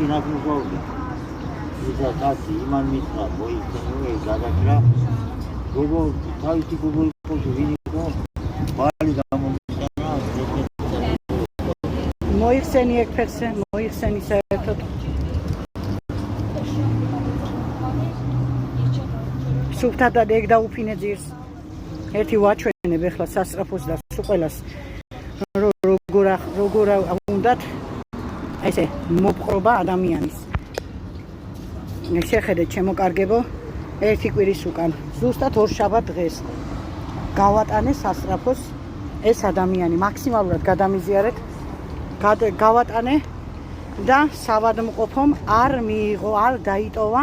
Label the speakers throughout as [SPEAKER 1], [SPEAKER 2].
[SPEAKER 1] მაშინაც მოვიდა. ისა კაცი იმან მითხრა, მოიქცენო გადაკრა. როგორ თავისი გოგო იყო ვინიკო? ბალი გამომიწენა.
[SPEAKER 2] მოიხსენი ეგ ფერზე, მოიხსენი საერთოდ. სუფთადად ეგ დაუფინე ძირს. ერთი ვაჩვენებ ახლა სასწრაფოს და სუყელას როგორ უნდათ ესე მოპყრობა ადამიანის. შეხედეთ ჩემო კარგებო, ერთი კვირის უკან ზუსტად ორშაბათ დღეს გავატანე სასწრაფოს ეს ადამიანი მაქსიმალურად გადამიზიარეთ გავატანე და სავადმყოფომ არ მიიღო, არ დაიტოვა,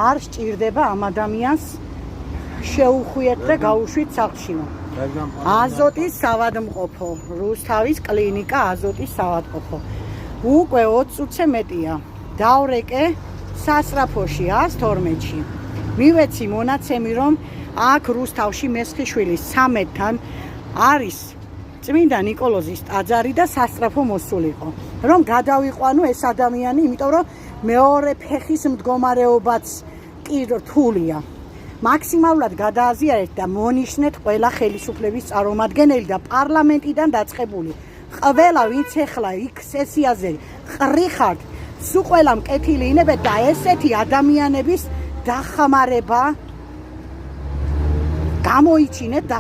[SPEAKER 2] არ სჭირდება ამ ადამიანს შეუხვიეთ და გაუშვით სახლშიო. აზოტის სავადმყოფო, რუსთავის კლინიკა აზოტის სავადმყოფო. უკვე 20 წუთზე მეტია. დავრეკე სასწრაფოში 112-ში. მივეცი მონაცემი რომ აქ რუსთავში მესხიშვილის 13-თან არის წმინდა ნიკოლოზის ტაძარი და სასწრაფო მოსულიყო. რომ გადავიყვანო ეს ადამიანი, იმიტომ რომ მეორე ფეხის მდგომარეობაც კი რთულია. მაქსიმალურად გადააზიარეთ და მონიშნეთ ყველა ხელისუფლების წარმომადგენელი და პარლამენტიდან დაწყებული. ყველა ვინც ეხლა იქ სესიაზე ყრიხართ, სულ ყველა მკეთილი ინებეთ და ესეთი ადამიანების დახმარება გამოიჩინეთ და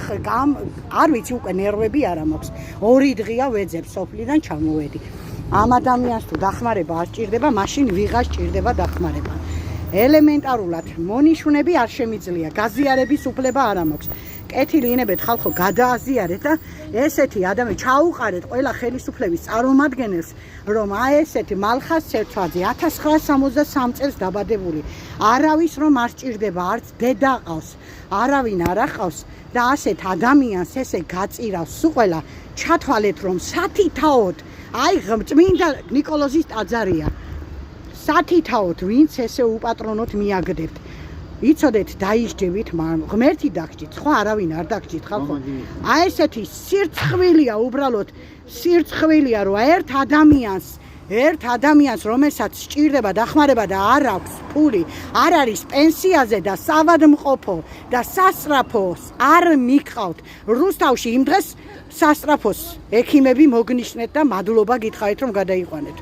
[SPEAKER 2] არ ვიცი უკვე ნერვები არა მაქვს. 2 დღეა ვეძებ სოფლიდან ჩამოვედი. ამ ადამიანს თუ დახმარება არ სჭირდება, მაშინ ვიღას სჭირდება დახმარება. ელემენტარულად მონიშნები არ შემიძლია, გაზიარების უფლება არ მაქვს. კეთილი ინებეთ ხალხო, გადააზიარეთ და ესეთი ადამიანი ჩაუყარეთ ყველა ხელისუფლების წარმომადგენელს, რომ აი ესეთი მალხას ცერცვაძე 1963 წელს დაბადებული, არავის რომ არ სჭირდება, არც დედა ყავს, არავინ არ ახლავს და ასეთ ადამიანს ესე გაწირავს სულ ყველა. ჩათვალეთ რომ სათითაოდ, აი წმინდა ნიკოლოზის ტაძარია. სათითაოდ ვინც ესე უპატრონოთ მიაგდებთ. იცოდეთ დაიჯდებით, ღმერთი დაგჭით, ხო არავინ არ დაგჭით ხალხო. აი ესეთი სირცხვილია, უბრალოდ სირცხვილია, რომ ერთ ადამიანს რომელსაც სჭირდება დახმარება და არ აქვს ფული, არ არის პენსიაზე და სავადმყოფო და სასწრაფოს არ მიყავთ. რუსთავში იმ დღეს სასწრაფოს ექიმები მოგნიშნეთ და მადლობა გითხარით რომ გადაიყვანეთ.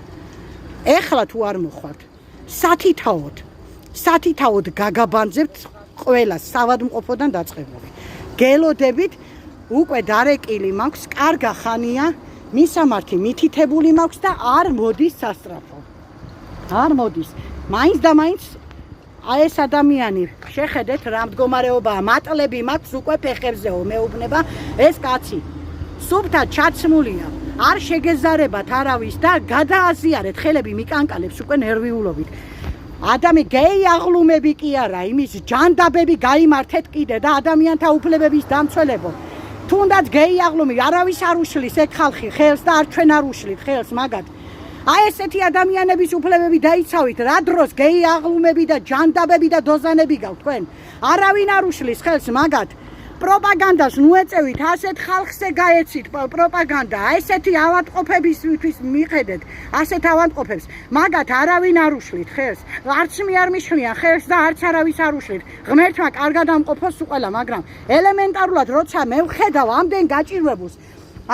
[SPEAKER 2] ეხლა თუ არ მოხვალთ, სათითაოდ გაგაბანძებთ ყველა სავადმყოფოდან დაწყებული. გელოდებით უკვე დარეკილი მაქვს, კარგა ხანია, მისამართი მითითებული მაქვს და არ მოდის სასწრაფო. არ მოდის. მაინც და მაინც აი ეს ადამიანი შეხედეთ რა მდგომარეობაა, მატლები მაქვს უკვე ფეხებზეო მეუბნება ეს კაცი. სუფთად ჩაცმულია. არ შეგეზარებათ არავის და გადააზიარეთ ხელები მიკანკალებს უკვე ნერვიულობით. გეი აღლუმები კი არა, იმის ჯანდაბები გაიმართეთ კიდე და ადამიანთა უფლებების დამცველებო. თუნდაც გეი აღლუმი არავის არ უშლის ეგ ხალხი ხელს და არ ჩვენ არ უშლით ხელს მაგათ. აი ესეთი ადამიანების უფლებები დაიცავით, რა დროს გეი აღლუმები და ჯანდაბები და დოზანები გაქვთ თქვენ? არავინ არ უშლის ხელს მაგათ. პროპაგანდას ნუეწევით, ასეთ ხალხზე გაეცით პროპაგანდა, ესეთი ავადმყოფებისთვის მიხედეთ, ასეთ ავადმყოფებს, მაგათ არავინ არ უშლით ხელს, არც მე არ მიშლიან ხელს და არც არავის არ უშლით. ღმერთმა კარგად ამყოფოს უყველა, მაგრამ ელემენტარულად როცა მე ვხედავ ამდენ გაჭირვებულს,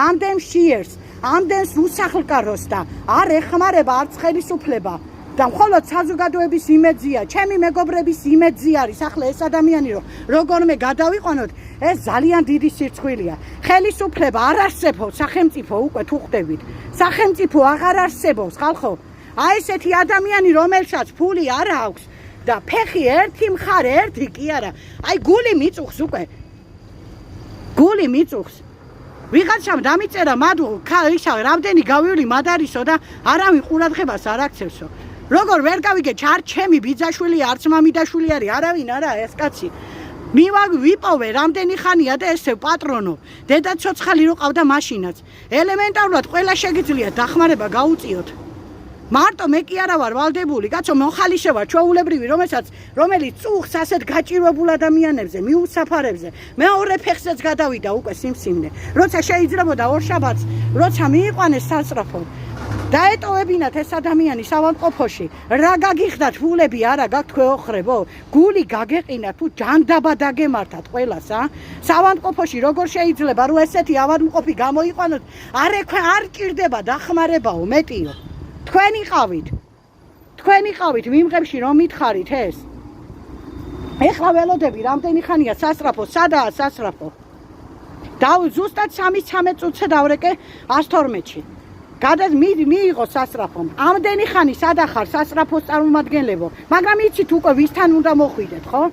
[SPEAKER 2] ამდენ შიერს, ამდენს უსახლკაროს და არ ეხმარება არც ხელისუფლება და მხოლოდ საზოგადოების იმედზია, ჩემი მეგობრების იმედზი არის ახლა ეს ადამიანი რომ როგორმე გადავიყვანოთ, ეს ძალიან დიდი სირცხვილია. ხელისუფლება არ არსებობს, სახელმწიფო უკვე თუ ხვდებით. სახელმწიფო აღარ არსებობს, ხალხო. აი ესეთი ადამიანი რომელსაც ფული არ აქვს და ფეხი ერთი მხარე, ერთი კი არა. აი გული მიწუხს უკვე. გული მიწუხს. ვიღაცამ დამიწერა ისა რამდენი გავივლი მადარისო და არავინ ყურადღებას არ აქცევსო. როგორ ვერ გავიგე, არც ჩემი ბიძაშვილი, არც მამიდაშვილი არის, არავინ არა ეს კაცი. ვიპოვე რამდენი ხანია და ესე პატრონო. დედა ცოცხალი რო ყავდა მაშინაც. ელემენტარულად ყველა შეგიძლია დახმარება გაუწიოთ. მარტო მე კი არა ვარ ვალდებული, კაცო, მოხალისე ვარ ჩვეულებრივი, რომელიც წუხს ასეთ გაჭირვებულ ადამიანებზე, მიუსაფარებზე. მეორე ფეხზეც გადავიდა უკვე სიმსივნე. როცა შეიძლებოდა ორშაბათს, როცა მიიყვანეს სასწრაფო. დაეტოვებინათ ეს ადამიანი საავადმყოფოში. რა გაგიხდათ ფულები არა გაქვთ თქვენ ოხრებო? გული გაგეყინათ თუ ჯანდაბა დაგემართათ ყველას საავადმყოფოში როგორ შეიძლება რომ ესეთი ავადმყოფი გამოიყვანოთ? არ ჭირდება დახმარებაო მეტიო. თქვენ იყავით მიმღებში რომ მითხარით ეს. ეხლა ველოდები რამდენი ხანია სასწრაფო? სადაა სასწრაფო? ზუსტად 3-13 წუთზე დავრეკე 112-ში. მიიღო სასწრაფომ. ამდენი ხანი სადა ხარ სასწრაფოს წარმომადგენლებო? მაგრამ იცით უკვე ვისთან უნდა მოხვიდეთ, ხო?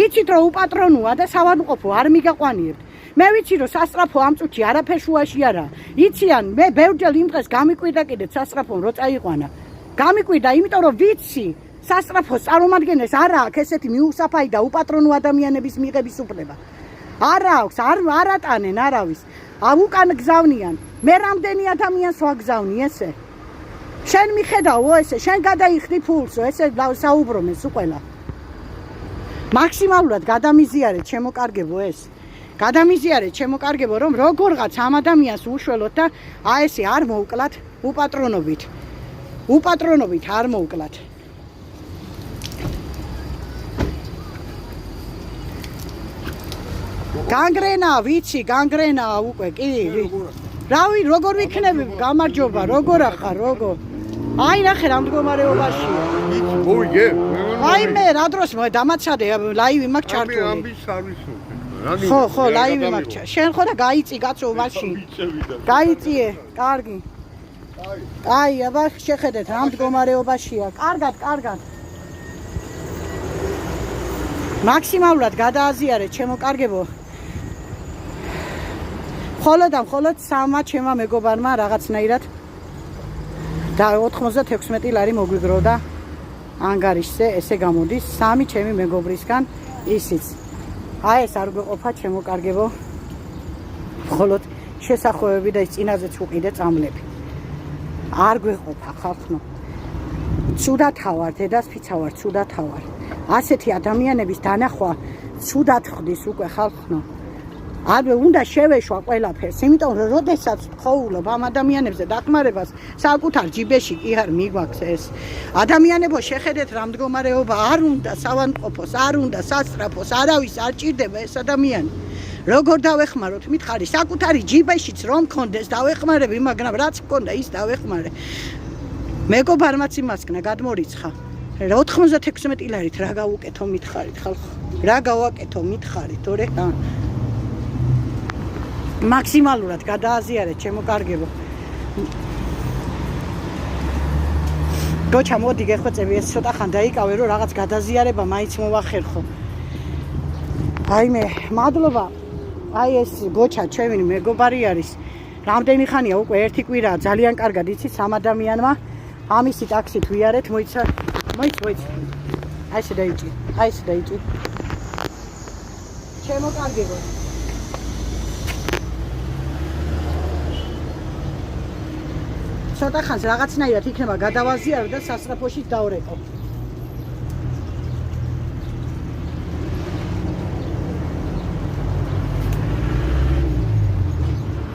[SPEAKER 2] იცით რომ უპატრონოა და საავადმყოფო არ მიგაყვანიებთ. მე ვიცი რომ სასწრაფო ამ წუთში არაფერ შუაში არა. იციან, მე ბევრჯერ იმ დღეს გამიკვირდა კიდე სასწრაფომ რო წაიყვანა. გამიკვირდა, იმიტომ რომ ვიცი სასწრაფოს წარმომადგენელს არ აქვს ესეთი მიუსაფაი და უპატრონო ადამიანების მიღების უფლება. არ აქვს, არ ატანენ არავის. უკან გზავნიან. მე რამდენი ადამიანს ვაგზავნი ესე? შენ მიხედავო ესე, შენ გადაიხდი ფულსო, ესე საუბრობენ უყველა. მაქსიმალურად გადამიზიარეთ, შემოკარგებო ეს. გადამიზიარეთ, შემოკარგებო, რომ როგორღაც ამ ადამიანს უშველოთ და ესე არ მოუკლათ უპატრონობით. უპატრონობით არ მოუკლათ. განგრენაა, ვიცი, განგრენაა უკვე, კი. რავი, როგორ ვიქნები? გამარჯობა, როგორ ახარ, როგორ? აი, ნახე რა მდგომარეობაშია.
[SPEAKER 3] მოვიგე?
[SPEAKER 2] აი მე რა დროს დამაცადე, ლაივი მაქვს ჩართული.
[SPEAKER 3] ამის სარვისო.
[SPEAKER 2] ხო, ლაივი მაქვს. შენ ხო და გაიწი კაცო მაშინ. გაიწიე, კარგი. აი, აბა შეხედეთ რა მდგომარეობაშია. კარგად. მაქსიმალურად გადააზიარეთ, შემოკარგებო. მხოლოდ სამა ჩემმა მეგობარმა რაღაცნაირად და 96 ლარი მოგვიგროვდა ანგარიშზე, ესე გამოდის 3 ჩემი მეგობრისგან ისიც. აი ეს არ გვეყოფა შემოკარგებო. მხოლოდ შესახვევები და ის წინაზეც უყიდე წამლები. არ გვეყოფა ხალხო. ცუდად ხავარ, დედას ფიცავარ, ცუდად ხავარ. ასეთი ადამიანების დანახვა ცუდად ხდის უკვე ხალხო. არ უნდა შევეშვა ყველაფერს, იმიტომ რომ როდესაც ხოვულობ ამ ადამიანებზე დახმარებას, საკუთარ ჯიბეში კი არ მიგვაქვს ეს. ადამიანებო, შეხედეთ რა მდგომარეობა, არ უნდა საავადმყოფოს, არ უნდა სასწრაფოს, არავის არ ჭირდება ეს ადამიანი. როგორ დავეხმაროთ, მითხარი, საკუთარი ჯიბეშიც რომ მქონდეს დავეხმარები, მაგრამ რაც მქონდა ის დავეხმარე. მეგობარმაც იმასკნა გადმორიცხა. 96 ლარით რა გავუკეთო მითხარით ხალხო? რა გავაკეთო მითხარით, თორე მაქსიმალურად გადააზიარეთ, შემოკარგებო. გოჩა მოდი გეხვეწები, ეს ცოტა ხან დაიკავე, რომ რაღაც გადაზიარება მაინც მოვახერხო. აი მე, მადლობა. აი ეს გოჩა ჩემი მეგობარი არის. რამდენი ხანია უკვე ერთი კვირაა, ძალიან კარგად იცით სამ ადამიანმა. ამისი ტაქსით ვიარეთ, მოიცა. აი ესე დაიჭი. შემოკარგებო. ცოტა ხანს რაღაცნაირად იქნება გადავაზიარო და სასწრაფოში დავრეკო.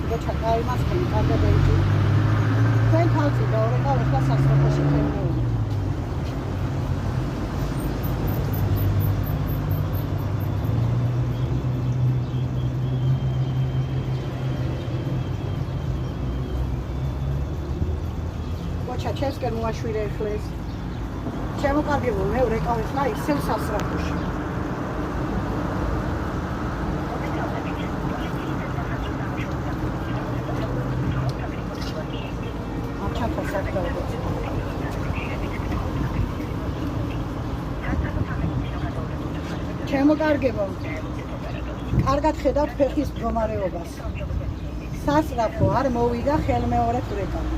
[SPEAKER 2] გოჩა კაი მასკი კარგად დაიჭი. თქვენ თავზე დავრეკავ ახლა სასწრაფოში ხემო. ჩემსკენ მოაშვირე ეხლეს. შემოკარგებო, მე ვრეკავ ახლა ისევ სასწრაფოში. შემოკარგებო. კარგად ხედავთ ფეხის მდგომარეობას. სასწრაფო არ მოვიდა ხელმეორედ ვრეკავ.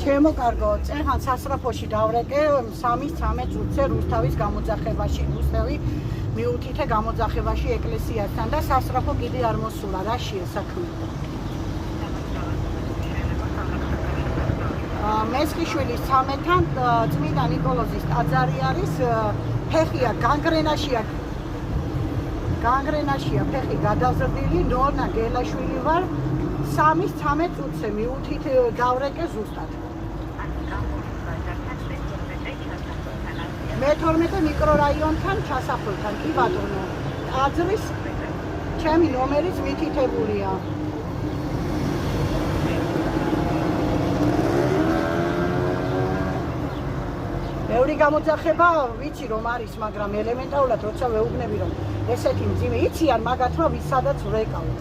[SPEAKER 2] შემოკარგო, წეხან სასწრაფოში დავრეკე 3-13 წუთზე რუსთავის გამოძახებაში, რუსთავი მიუთითე გამოძახებაში ეკლესიასთან და სასწრაფო კიდე არ მოსულა, რაშია საქმე? მესხიშვილის 13-თან წმინდა ნიკოლოზის ტაძარი არის, ფეხია განგრენაშია ფეხი გადაზრდილი ნონა გელაშვილი ვარ 3-13 წუთზე მიუთით დავრეკე ზუსტად მე-12 მიკრორაიონთან ჩასახულთან კი ბატონო ტაძრის ჩემი ნომერიც მითითებულია ბევრი გამოძახება ვიცი რომ არის მაგრამ ელემენტარულად როცა ვეუბნები რომ ესეთი მძიმე იციან მაგათ რომ ვის სადაც ვრეკავთ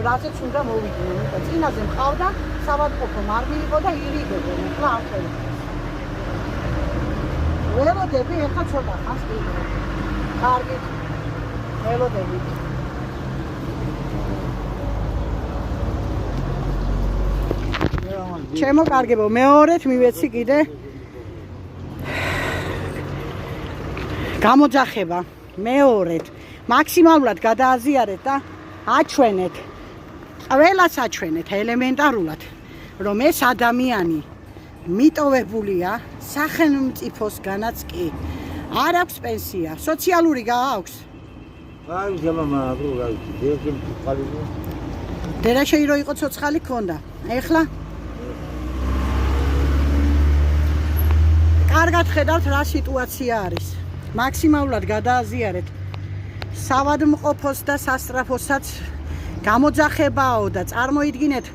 [SPEAKER 2] რაზეც უნდა მოვიდნენ იმიტომ წინაზე მყავდა სავადმყოფო არ მიიღო და ირიგებენ ახლა ახლა ველოდები ეხლა ცოტა ხანს ვიღებ კარგით ველოდები ჩემო კარგებო მეორედ მივეცი კიდე გამოძახება მეორედ მაქსიმალურად გადააზიარეთ და აჩვენეთ ყველას აჩვენეთ ელემენტარულად რომ ეს ადამიანი მიტოვებულია სახელმწიფოსგანაც კი არ აქვს პენსია სოციალური გააქვს
[SPEAKER 1] აი ზემამა აგრო გაიცი დედამ ცოცხალი
[SPEAKER 2] დედა შეიძლება იყო ცოცხალი ქონდა ეხლა კარგად ხედავთ რა სიტუაცია არის მაქსიმალურად გადააზიარეთ სავადმყოფოს და სასწრაფოსაც გამოძახებაო და წარმოიდგინეთ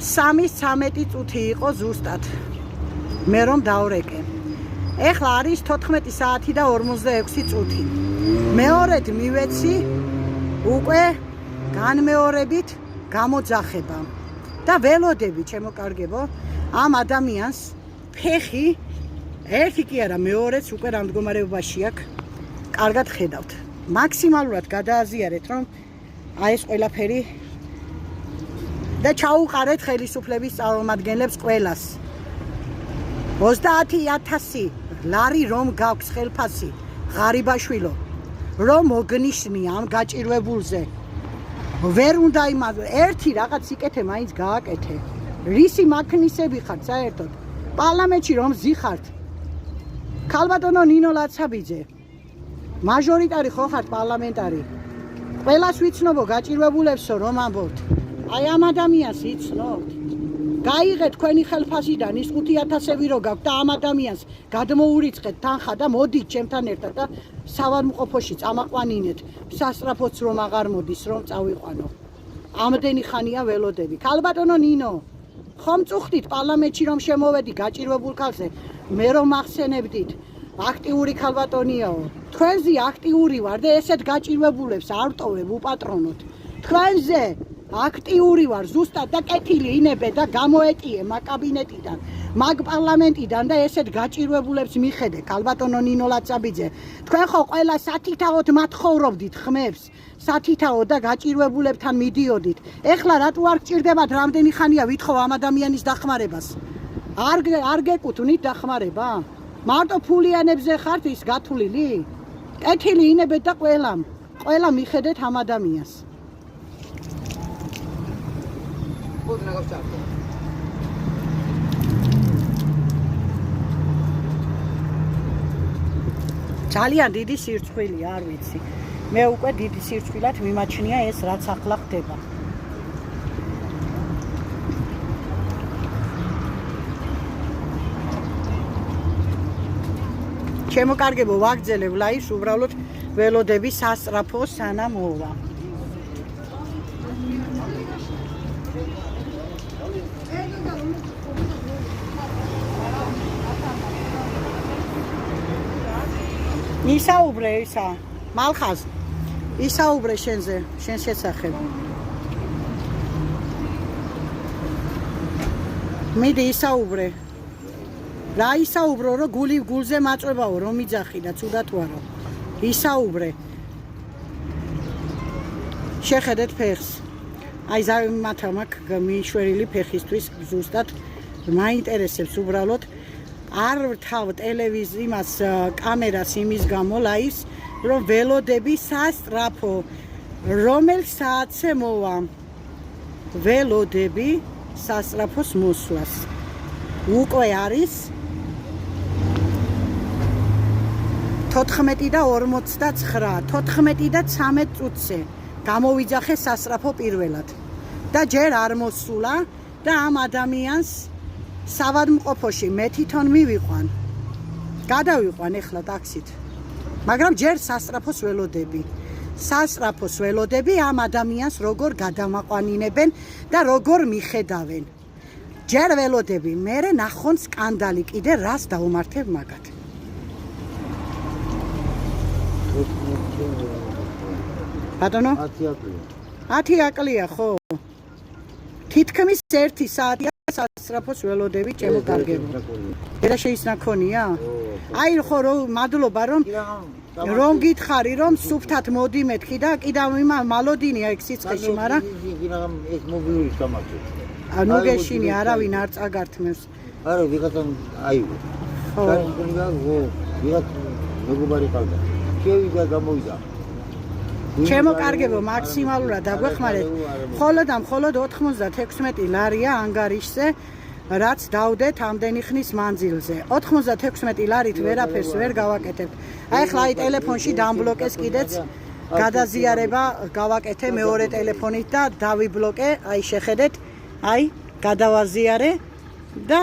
[SPEAKER 2] 3-13 წუთი იყო ზუსტად მე რომ დავრეკე ეხლა არის 14 საათი და 46 წუთი მეორედ მივეცი უკვე განმეორებით გამოძახება და ველოდები ჩემო კარგებო ამ ადამიანს ფეხი ერთი კი არა მეორეც უკვე რა მდგომარეობაში აქვს კარგად ხედავთ მაქსიმალურად გადააზიარეთ რომ აი ეს ყველაფერი და ჩაუყარეთ ხელისუფლების წარმომადგენლებს ყველას 30,000 ლარი რომ გაქვს ხელფასი ღარიბაშვილო რომ მოგნიშნი ამ გაჭირვებულზე ვერ უნდა იმას ერთი რაღაც იკეთე მაინც გააკეთე რისი მაქნისები ხართ საერთოდ პარლამენტში რომ ზიხართ ქალბატონო ნინო ლაცაბიძე მაჟორიტარი ხო ხართ პარლამენტარი ყველას ვიცნობო გაჭირვებულებსო რომ ამბობთ აი ამ ადამიანს იცნობთ გაიღეთ თქვენი ხელფასიდან ის 5,000-ები რო გაქვთ და ამ ადამიანს გადმოურიცხეთ თანხა და მოდით ჩემთან ერთად და სავადმყოფოში წამაყვანინეთ სასწრაფოც რომ აღარ მოდის რომ წავიყვანო ამდენი ხანია ველოდები ქალბატონო ნინო ხომ წუხდით პარლამენტში რომ შემოვედი გაჭირვებულ ქალზე მე რომ ახსენებდით აქტიური ქალბატონიაო თქვენზე აქტიური ვარ და ესეთ გაჭირვებულებს არ ვტოვებ უპატრონოთ თქვენზე აქტიური ვარ ზუსტად და კეთილი ინებე და გამოეტიე მაგ კაბინეტიდან მაგ პარლამენტიდან და ესეთ გაჭირვებულებს მიხედე ქალბატონო ნინო ლაცაბიძე თქვენ ხო ყველა სათითაოდ მათხოვრობდით ხმებს სათითაოდ და გაჭირვებულებთან მიდიოდით ეხლა რატო არ გჭირდებათ რამდენი ხანია ვითხოვ ამ ადამიანის დახმარებას არ გეკუთვნით დახმარება მარტო ფულიანებზე ხართ ის გათვლილი კეთილი ინებეთ და ყველა მიხედეთ ამ ადამიანს ძალიან დიდი სირცხვილია არ ვიცი მე უკვე დიდი სირცხვილად მიმაჩნია ეს რაც ახლა ხდება ჩემო კარგებო ვაგრძელებ ლაივს უბრალოდ ველოდები სასწრაფო სანამ მოვა ისაუბრე ისა მალხაზ ისაუბრე შენზე შენ შესახებ მიდი ისაუბრე რა ისაუბრო რომ გულზე მაწვებაო რომ მიძახი და ცუდად ვარო ისაუბრე შეხედეთ ფეხს აი ზამათა მაქვს მიშვერილი ფეხისთვის ზუსტად მაინტერესებს უბრალოდ არ ვთავ ტელევიზიას კამერას იმის გამო ლაივს რომ ველოდები სასწრაფო რომელ საათზე მოვა ველოდები სასწრაფოს მოსვლას უკვე არის 14 და 49, 14 და 13 წუთზე გამოვიძახე სასწრაფო პირველად და ჯერ არ მოსულა და ამ ადამიანს სავადმყოფოში მე თვითონ მივიყვან. გადავიყვან ეხლა ტაქსით. მაგრამ ჯერ სასწრაფოს ველოდები. სასწრაფოს ველოდები ამ ადამიანს როგორ გადამაყვანინებენ და როგორ მიხედავენ. ჯერ ველოდები, მერე ნახონ სკანდალი კიდე რას დაუმართებ მაგათ. ბატონო? 10 აკლია ხო? თითქმის 1 საათია სასწრაფოს ველოდები ჩემო კარგებო. და შეისნაქონია? აი ხო მადლობა რომ გითხარი რომ სუფთად მოდი მეთქი და კიდევ მალოდინია ეგ სიცხეში, მაგრამ
[SPEAKER 1] ეს მობილური სამართლი.
[SPEAKER 2] ანუ გეშინი არავინ არ წაგართმევს.
[SPEAKER 1] არა ვიღაცა აიღო. კარგია ვიღაცა მეგობარი ყავდა. შევიდა გამოვიდა.
[SPEAKER 2] ჩემო კარგებო მაქსიმალურად დაგვეხმარეთ. მხოლოდ 96 ლარია ანგარიშზე, რაც დავდეთ ამდენი ხნის მანძილზე. 96 ლარით ვერაფერს ვერ გავაკეთებთ. აი ხლა აი ტელეფონში დამბლოკეს კიდეც გადაზიარება გავაკეთე მეორე ტელეფონით და დავიბლოკე, აი შეხედეთ, აი გადავაზიარე და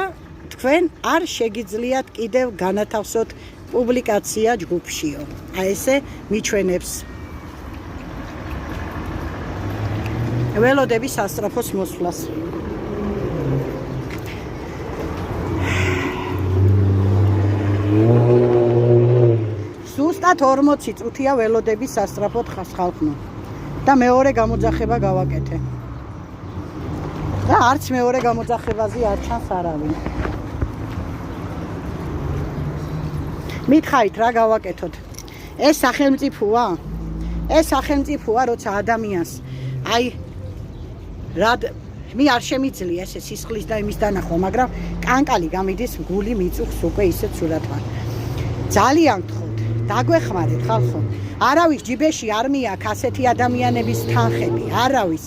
[SPEAKER 2] თქვენ არ შეგიძლიათ კიდევ განათავსოთ პუბლიკაცია ჯგუფშიო. აი ესე მიჩვენებს ველოდები სასწრაფოს მოსვლას. ზუსტად 40 წუთია ველოდები სასწრაფოდ ხალხმა და მეორე გამოძახება გავაკეთე. და არც მეორე გამოძახებაზე არ ჩანს არავინ. მითხარით რა გავაკეთოთ? ეს სახელმწიფოა? ეს სახელმწიფოა, როცა ადამიანს აი რად მე არ შემიძლია ესე სისხლის და იმის დანახვა, მაგრამ კანკალი გამიდის გული მიწუხს უკვე ისეთ სურათთან. ძალიან გთხოვთ, დაგვეხმარეთ ხალხო. არავის ჯიბეში არ მიაქვს ასეთი ადამიანების თანხები, არავის.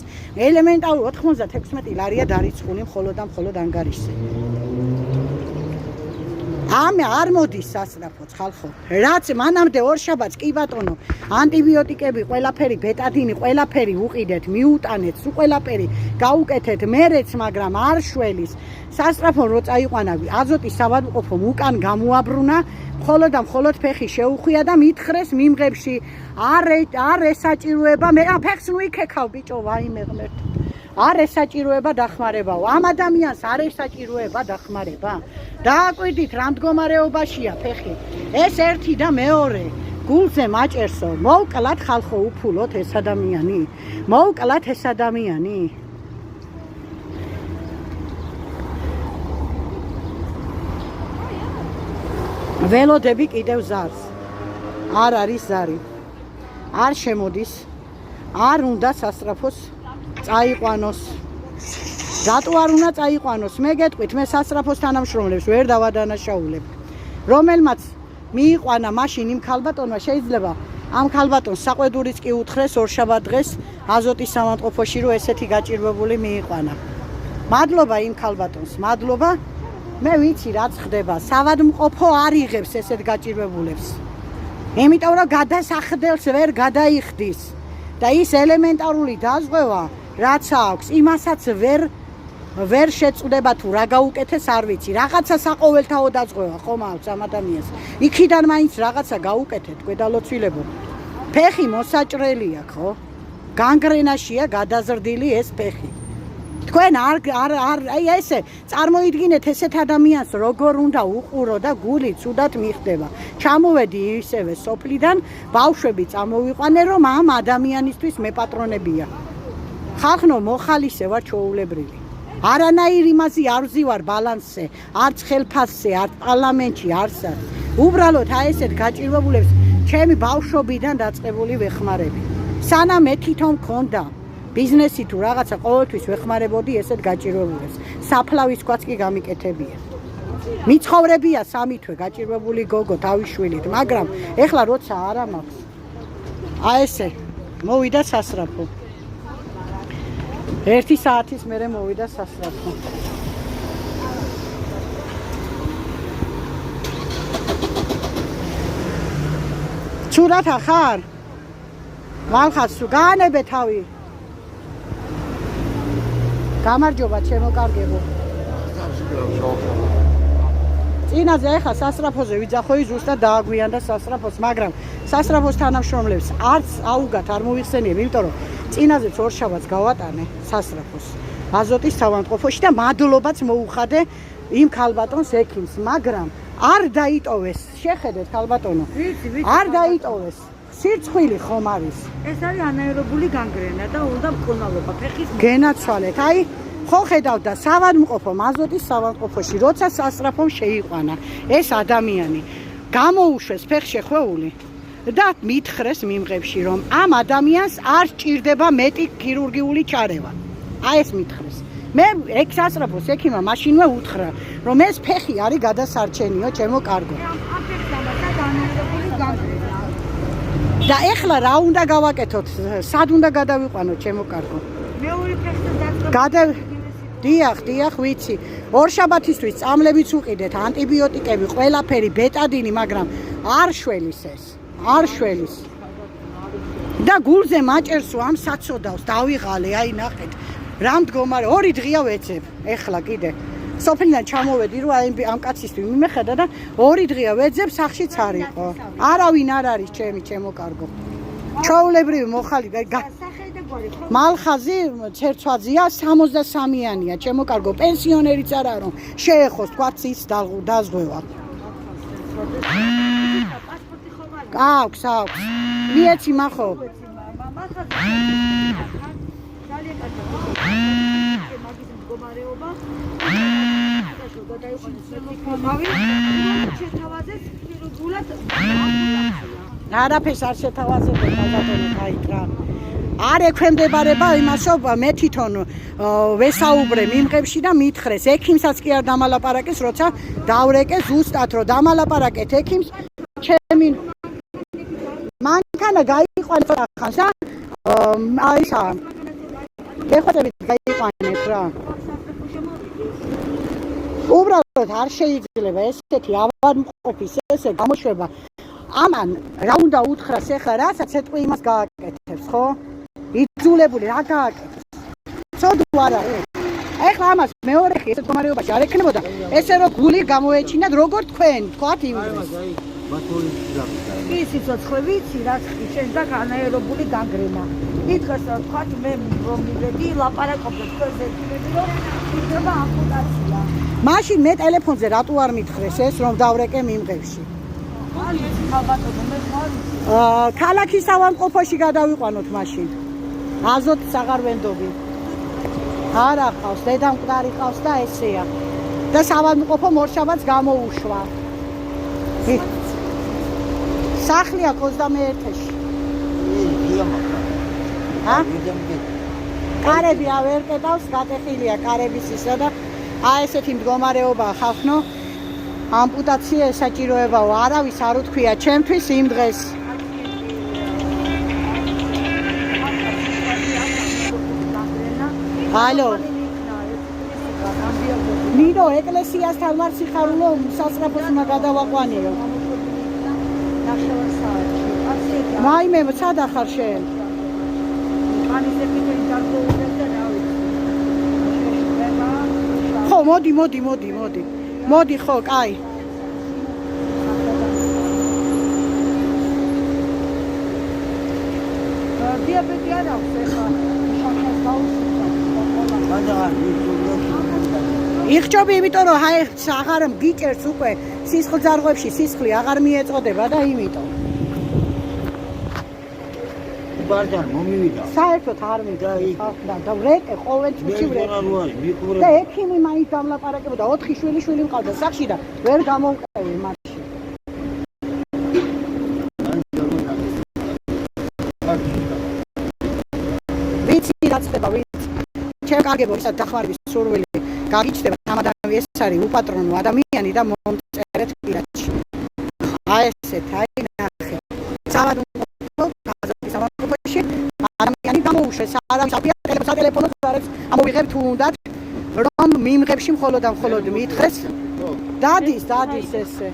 [SPEAKER 2] ელემენტარული 96 ლარია დარიცხული მხოლოდ ანგარიშზე. არ მოდის სასწრაფოც ხალხო. რაც მანამდე ორშაბათს კი ბატონო, ანტიბიოტიკები, ყველაფერი, ბეტადინი, ყველაფერი უყიდეთ, მიუტანეთ, სულ ყველაფერი გაუკეთეთ, მერეც, მაგრამ არ შველის. სასწრაფო რო წაიყვანა, აზოტის სავადმყოფომ უკან გამოაბრუნა, მხოლოდ ფეხი შეუხვია და მითხრეს მიმღებში, არ ესაჭიროება, მე ფეხს ნუ იქექავ ბიჭო, ვაიმე ღმერთ. არ ესაჭიროება დახმარებაო. ამ ადამიანს არ ესაჭიროება დახმარება. დააკვირდით რა მდგომარეობაშია ფეხი. ეს ერთი და მეორე. გულზე მაჭერსო. მოვკლათ ხალხო უფულოთ ეს ადამიანი. მოვკლათ ეს ადამიანი. ველოდები კიდევ ზარს. არ არის ზარი. არ შემოდის. არ უნდა სასწრაფოს წაიყვანოს. რატო არ უნდა წაიყვანოს? მე გეტყვით, მე სასწრაფოს თანამშრომლებს ვერ დავადანაშაულებ. რომელმაც მიიყვანა მაშინ იმ ქალბატონმა შეიძლება ამ ქალბატონს საყვედურიც კი უთხრეს ორშაბათ დღეს აზოტის სამავადმყოფოში რომ ესეთი გაჭირვებული მიიყვანა. მადლობა იმ ქალბატონს, მადლობა. მე ვიცი რაც ხდება. სავადმყოფო არ იღებს ესეთ გაჭირვებულებს. იმიტომ რომ გადასახდელს ვერ გადაიხდის და ის ელემენტარული დაზღვევა რაც აქვს, იმასაც ვერ შეწუდება თუ რა გაუკეთეს არ ვიცი. რაღაცა საყოველთაო დაზღვევა ხომ აქვს ამ ადამიანს. იქიდან მაინც რაღაცა გაუკეთეთ, გვედალოცვილებო. ფეხი მოსაჭრელია, ხო? განგრენაშია გადაზრდილი ეს ფეხი. თქვენ აი ესე წარმოიდგინეთ ესეთ ადამიანს როგორ უნდა უყურო და გული ცუდად მიხდება. ჩამოვედი ისევე სოფლიდან, ბავშვები წამოვიყვანე რომ ამ ადამიანისთვის მეპატრონებია. ხალხო მოხალისე ვარ ჩოულებრივი. არანაირ იმაზე არ ვზივარ ბალანსზე, არც ხელფასზე, არც პარლამენტში, არცად. უბრალოდ აი ესეთ გაჭირვებულებს ჩემი ბავშვობიდან დაწყებული ვეხმარები. სანამ მე თვითონ მქონდა ბიზნესი თუ რაღაცა ყოველთვის ვეხმარებოდი ესეთ გაჭირვებულებს. საფლავის ქვაც კი გამიკეთებია. მიცხოვრებია 3 თვე გაჭირვებული გოგო თავიშვილით, მაგრამ ეხლა როცა არა მაქვს. აი ესე მოვიდა სასწრაფო. 1 საათის მერე მოვიდა სასწრაფო. ცურად ახარ? მალხაც თუ გაანებე თავი. გამარჯობა ჩემო კარგებო. წინაზე ახლა სასწრაფოზე ვიძახოი ზუსტად დააგვიანდა სასწრაფოს, მაგრამ სასწრაფოს თანამშრომლებს არც აუგათ არ მოიხსენიებ, იმიტომ რომ წინაზეც ორშაბათს გავატანე სასწრაფოს აზოტის საავადმყოფოში და მადლობაც მოუხადე იმ ქალბატონს ექიმს, მაგრამ არ დაიტოვეს. შეხედეთ ქალბატონო. არ დაიტოვეს. სირცხვილი ხომ არის?
[SPEAKER 3] ეს არის ანაერობული განგრენა და უნდა მკურნალობა ფეხის
[SPEAKER 2] გენაცვალეთ. აი ხო ხედავთ და საავადმყოფო აზოტის საავადმყოფოში როცა სასწრაფომ შეიყვანა ეს ადამიანი გამოუშვეს ფეხშეხვეული და მითხრეს მიმღებში რომ ამ ადამიანს არ სჭირდება მეტი ქირურგიული ჩარევა. აი ეს მითხრეს. მე ეგ სასწრაფოს ექიმა მაშინვე უთხრა რომ ეს ფეხი არის გადასარჩენიო ჩემო კარგო. და ეხლა რა უნდა გავაკეთოთ? სად უნდა გადავიყვანოთ ჩემო კარგო?
[SPEAKER 3] მეორე ფეხზე დაწყება
[SPEAKER 2] დიახ, ვიცი. ორშაბათისთვის წამლებიც უყიდეთ, ანტიბიოტიკები, ყველაფერი, ბეტადინი, მაგრამ არ შველის ეს. არ შველის. და გულზე მაჭერსო ამ საწოდავს დავიღალე, აი ნახეთ. რა მდგომარე, 2 დღეა ვეძებ. ეხლა კიდე. სოფლიდან ჩამოვედი რომ აი ამ კაცისთვის მიმეხედა და 2 დღეა ვეძებ, სახშიც არ იყო. არავინ არ არის ჩემო კარგო. ჩაოლებრივი მოხალი მალხაზი ცერცვაძია 63-იანია ჩემო კარგო პენსიონერიც არა რომ შეეხოს თქვაც ის დაზღვევა აქვს მიეცი მახო არაფერს არ შეთავაზებდა ბატონო გაიტრა არ ექვემდებარება იმას რომ მე თვითონ ვესაუბრე მიმღებში და მითხრეს ექიმსაც კი არ დამალაპარაკეს როცა დავრეკე ზუსტად რომ დამალაპარაკეთ ექიმს ჩემი მანქანა გაიყვანეთ ახანს აი სა ეხოთებით გაიყვანეთ რა უბრალოდ არ შეიძლება ესეთი ავადმყოფის ესე გამოშვება ამან რა უნდა უთხრას ეხლა რასაც ეთქვი იმას გააკეთებს ხო იძულებული რა გააკეთებს ცოდვა არა ეხლა ამას მეორე ხი ესე მდგომარეობაში არ ექნებოდა ესე რომ გული გამოეჩინათ როგორ თქვენ თქვათ იმის
[SPEAKER 3] ის სიცოცხლე ვიცი რაც ხიშენ და ანაერობული განგრენა ითქოს რომ თქვათ მე რომ მივედი ლაპარაკობდი თქვენზე რომ იქნება ამპუტაცია
[SPEAKER 2] მაშინ მე ტელეფონზე რატო არ მითხრეს ეს რომ დავრეკე მიმღებში ქალაქის ავადმყოფოში გადავიყვანოთ მაშინ აზოტს აღარ ვენდობი არა ყავს დედა მკვდარი ყავს და ესეა და ავადმყოფო ორშაბათს გამოუშვა სახლია 21-ში კარები არ კეტავს გატეხილია კარების ისა და აი ესეთი მდგომარეობაა ხალხო ამპუტაცია ესაჭიროებაო არავის არ უთქვია ჩემთვის იმ დღეს ალო ნინო ეკლესიასთან ვარ სიხარულო სასწრაფოს უნდა გადავაყვანიო მაიმე სად ახარ შენ ხო მოდი ხო კაი
[SPEAKER 3] დიაბეტი არ აქვს ეხლა შაქარს გაუსწრებს
[SPEAKER 2] იხჭობი იმიტომ რომ აი აღარ გიჭერს უკვე სისხლძარღვებში სისხლი აღარ მიეწოდება და იმიტომ
[SPEAKER 1] ბარდან მომივიდა
[SPEAKER 2] საერთოდ არ მივიდა და ვრეკე ყოველ წუთში ვრეკე და ექიმი მაინც დამლაპარაკებოდა 4 შვილი მყავდა სახში და ვერ გამოვყევი მაშინ ვიცი რაც ხდება ვიცი ჩემ კარგებო ისა დახმარების სურვილი გაგიჩნდება ამ ადამიანს ეს არის უპატრონო ადამიანი და მომწერეთ პირადში აი ესეთ აი ნახე საავადმყოფო გაზეთის ადამიანი გამოუშვეს არავის სატელეფონო ზარებს ამოვიღებ თუ უნდათ რომ მიმღებში მხოლოდ მითხრეს დადის ესე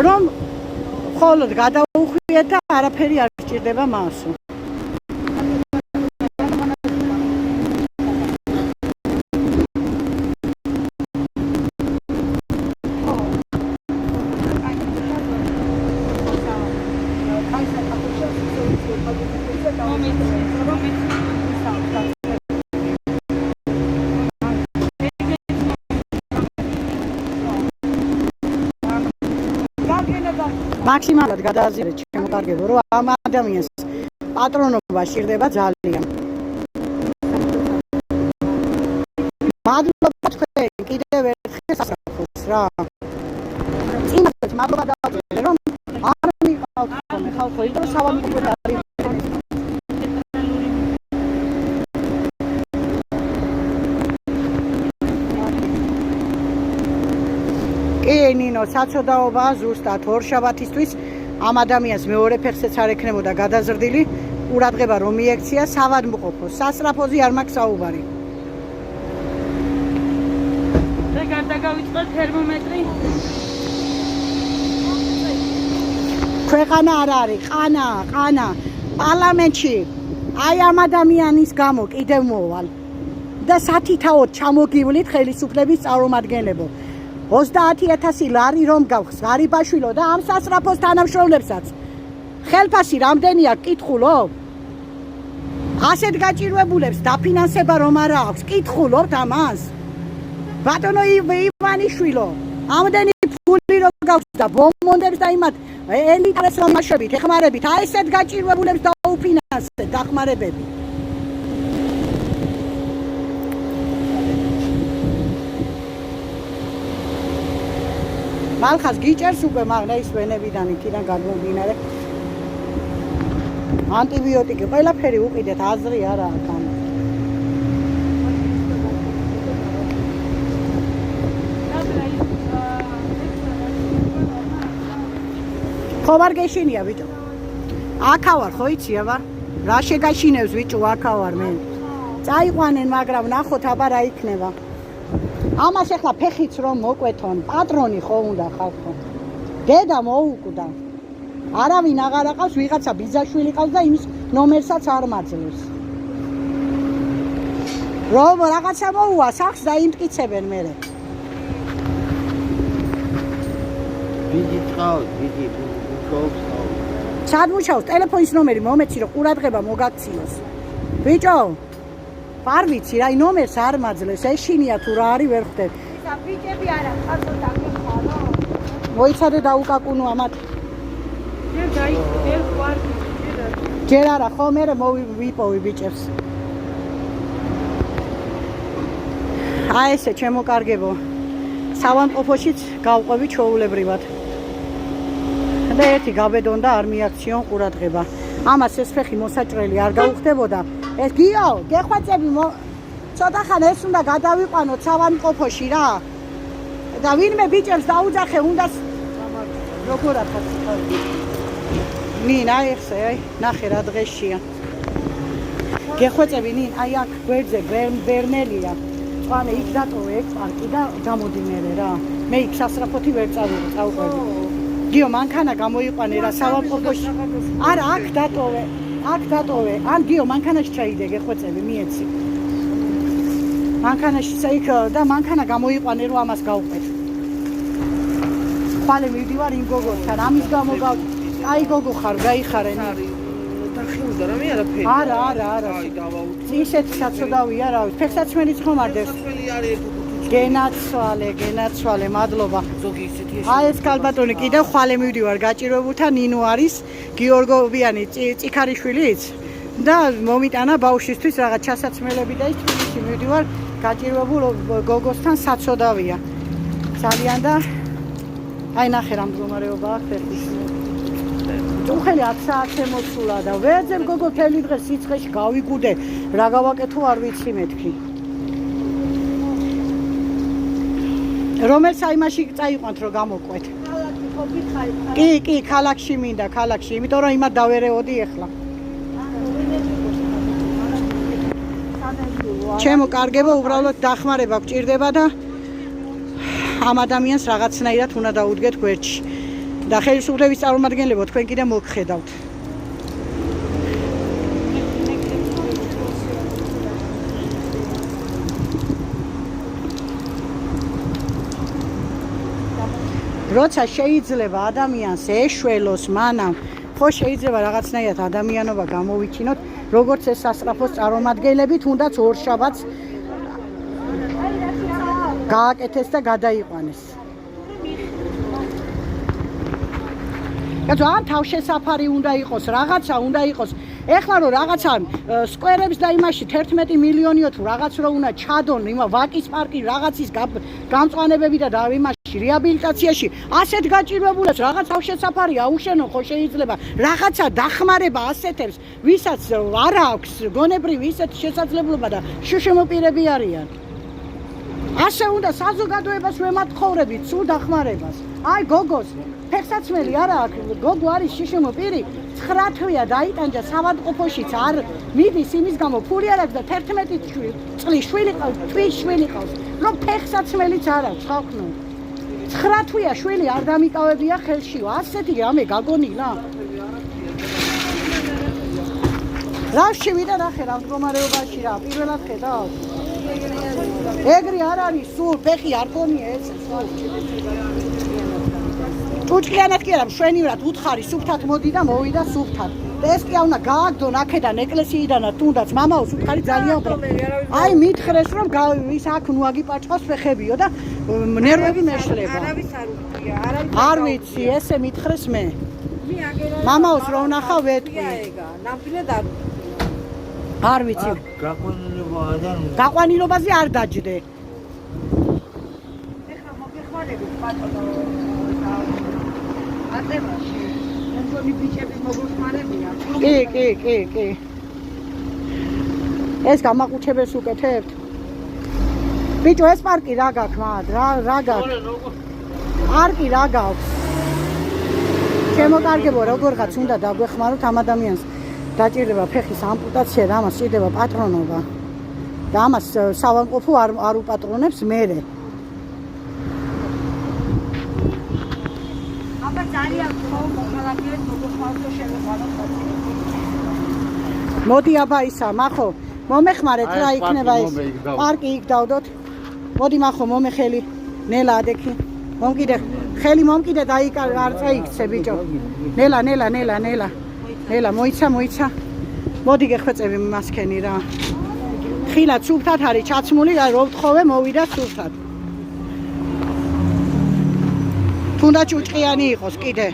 [SPEAKER 2] რომ მხოლოდ გადაუხვიეთ და არაფერი არ გჭირდება მასო. მაქსიმალურად გადააზიარეთ ჩემო კარგებო, რომ ამ ადამიანს პატრონობა სჭირდება ძალიან. მადლობა თქვენ კიდევ ერთხელ სასწრაფოს რა. წინასწარ მადლობა დავწერე რომ არ მიყავთ ხოლმე ხალხო, იმიტომ სავანმყოფო არის. კი ნინო, საცოდაობაა ზუსტად ორშაბათისთვის ამ ადამიანს მეორე ფეხზეც არ ექნებოდა გადაზრდილი, ყურადღება რომ მიექცია სავადმყოფოს, სასწრაფოზე არ მაქვს საუბარი.
[SPEAKER 3] და გარდა გავიწყოთ თერმომეტრი.
[SPEAKER 2] ქვეყანა არ არის, ყანა. პარლამენტში აი ამ ადამიანის გამო კიდევ მოვალ და სათითაოდ ჩამოგივლით ხელისუფლების წარმომადგენლებო. 30,000 ლარი რომ გავხს ღარიბაშვილო და ამ სასწრაფოს თანამშრომლებსაც ხელფასი რამდენია კითხულობ? ასეთ გაჭირვებულებს დაფინანსება რომ არა აქვს, კითხულობთ ამას? ბატონო ივანიშვილო, ამდენი ფული რომ გავხს და ბომბონდებს და იმათ ელიტარეს რომ მაშობით, ეხმარებით, აი ესეთ გაჭირვებულებს დაუფინანსეთ დახმარებები. მალხას გიჭერს უკვე მაგრამ ის ვენებიდან იქიდან გამომდინარე ანტიბიოტიკი ყველაფერი უყიდეთ აზრი არა აქვს ამ ხო არ გეშინია ბიჭო აქა ვარ ხო იცი აბა რა შეგაშინებს ბიჭო აქა ვარ მე წაიყვანენ მაგრამ ნახოთ აბა რა იქნება ამას ახლა ფეხიც რომ მოკვეთონ, პატრონი ხო უნდა ხალხო. დედა მოუკვდა. არავინ აღარ აყავს, ვიღაცა ბიძაშვილი ყავს და იმის ნომერსაც არ მაძლევს. რომ რაღაცა მოუვა სახს და იმტკიცებენ მერე.
[SPEAKER 1] ბიჭი წავს, ბიჭი გულობს.
[SPEAKER 2] სად მუშაობს? ტელეფონის ნომერი მომეცი რომ ყურადღება მოგაქციოს. ბიჭო არ ვიცი რა ნომერს არ მაძლევს ეშინია თუ რა არის ვერ ხვდები
[SPEAKER 3] ისა ბიჭები არა ხალხო დაგეხმარო
[SPEAKER 2] მოიცადე დაუკაკუნო ამათ ჯერ არა ხო მე ვიპოვი ბიჭებს აი ესე ჩემო კარგებო სავანყოფოშიც გავყვები ჩაულებრივად და ერთი გაბედონ და არ მიაქციონ ყურადღება ამას ეს ფეხი მოსაჭრელი არ გაუხდებოდა ეს გიო, გეხვეწები ცოტა ხან ეს უნდა გადავიყვანოთ სავანყოფოში რა და ვინმე ბიჭებს დაუძახე უნდა როგორ ახაც ნინ აი ეხსე აი ნახე რა დღეშია გეხვეწები ნინ აი აქ გვერდზე ბერნელია წვანე იქ დატოვე ეგ პარკი და გამოდი მერე რა მე იქ სასწრაფოთი ვერ წავყვები გიო მანქანა გამოიყვანე რა სავანყოფოში არა აქ დატოვე აქ დატოვე ან გიო მანქანაში ჩაიდე გეხვეწები მიეცი მანქანაში იქ და მანქანა გამოიყვანე რომ ამას გავყვეთ ხვალე მივდივარ იმ გოგოსთან ამის გამო აი გოგო ხარ გაიხარენ
[SPEAKER 4] დახეუდა რა მე არაფერი
[SPEAKER 2] არა აი დავაუწყო ისეთი საწოდავია რა ფეხსაცმელიც ხომ არ დევს
[SPEAKER 4] საწველი არის
[SPEAKER 2] გენაცვალე მადლობა
[SPEAKER 4] ზოგი ისეთი
[SPEAKER 2] აი ეს კალბატონი კიდევ ხვალე მივდივარ გაჭირვებულთან ნინო არის გიორგოვიანი წიქარიშვილიც და მომიტანა ბავშვისთვის რაღაც ჩასაცმელები და ის თბილისში მივდივარ გაჭირვებულ გოგოსთან საწოდავია ძალიან და აი ნახე რა მდგომარეობა აქვს ფეხის უხელი 10 საათზე მოსულა და ვეძებ გოგო თელი დღე სიცხეში გავიგუდე რა გავაკეთო არ ვიცი მეთქი რომელ საიმაში წაიყვანთ რომ გამოყვეთ
[SPEAKER 3] ქალაქი ხო გიხარით
[SPEAKER 2] კი ქალაქში მინდა ქალაქში იმიტომ რომ იმათ დავერეოდი ახლა ჩემო კარგებო უბრალოდ დახმარება გჭირდება და ამ ადამიანს რაღაცნაირად უნდა დაუდგეთ გვერდში და ხელისუფლების წარმომადგენლებო თქვენ კიდე მოგხედავთ. როცა შეიძლება ადამიანს ეშველოს მანამ ხო შეიძლება რაღაცნაირად ადამიანობა გამოვიჩინოთ როგორც ეს სასწრაფოს წარმომადგენლები თუნდაც ორშაბათს გააკეთეს და გადაიყვანეს. კაცო ან თავშესაფარი უნდა იყოს, რაღაცა უნდა იყოს. ეხლა რომ რაღაცა სკვერებს და იმაში 11 მილიონიო თუ რაღაც რო უნდა ჩადონ იმ ვაკის პარკი რაღაცის გამწვანებები და იმაში რეაბილიტაციაში ასეთ გაჭირვებულებს რაღაც თავშესაფარი აუშენო ხო შეიძლება რაღაცა დახმარება ასეთებს ვისაც არ აქვს გონებრივი ისეთ შესაძლებლობა და შუშემოპირები არიან. ასე უნდა საზოგადოებას ვემათხოვრებით სულ დახმარებას. აი გოგოს ფეხსაცმელი არა აქვს, გოგო არის შიშემოპირი, 9 თვეა დაიტანჯა საავადმყოფოშიც არ მიდის იმის გამო ფული არ აქვს და 11 წლის შვილი ყავს, თვის შვილი ყავს, რომ ფეხსაცმელიც არ აქვს ხალხო. 9 თვეა შვილი არ დამიკავებია ხელშიო, ასეთი რამე გაგონილა. რა შევიდა ნახე რა მდგომარეობაში რა, პირველად ხედავ. ეგრე არ არის სულ ფეხი არ გონია ეს სულ. ჭუჭყიანად კი არა, მშვენივრად უთხარი სუფთად მოდი და მოვიდა სუფთად. ეს კი უნდა გააგდონ აქედან ეკლესიიდან თუნდაც მამაოს უთხარი ძალიან აი მითხრეს რომ ის აქ ნუ აგიპაჭყოს ფეხებიო და ნერვები მეშლება.
[SPEAKER 3] არავის არ უთხია,
[SPEAKER 2] არ ვიცი, ესე მითხრეს მე. მამაოს რომ ნახა ვეტყვი.
[SPEAKER 3] ნამდვილად არ
[SPEAKER 2] არ ვიცი. გაყვანილობაზე არ დაჯდე.
[SPEAKER 3] ეხლა მოგეხმარებით ბატონო. ატევაში. მოგონი ბიჭები მოგეხმარებია.
[SPEAKER 2] კი. ეს გამაყუჩებელს უკეთებთ. ბიჭო, ეს პარკი რა გაქვს მათ? რა გაქვს? პარკი რა გაქვს? შემოკარგებო, როგორღაც უნდა დაგვეხმაროთ ამ ადამიანს. დაჭირდება ფეხის ამპუტაცია და ამას სჭირდება პატრონობა. და ამას საავადმყოფო არ უპატრონებს მერე.
[SPEAKER 3] აბა ძალიან მოხალხეებს მოგეხმაროთ შემოყვანოთ.
[SPEAKER 2] მოდი აბა ისა, მახო, მომეხმარეთ რა იქნება ეს. პარკი იქ დავდოთ. მოდი მახო, მომეხელი. ნელა ადექი. მომკიდე, ხელი მომკიდე და იქ არ წაიქცე ბიჭო. ნელა. ნელა, მოიცა. მოდი გეხვეწები მასქენი რა. ხილად სუფთად არის ჩაცმული და რო ვთხოვე მოვიდა სუფთად. თუნდაც ჭუჭყიანი იყოს კიდე.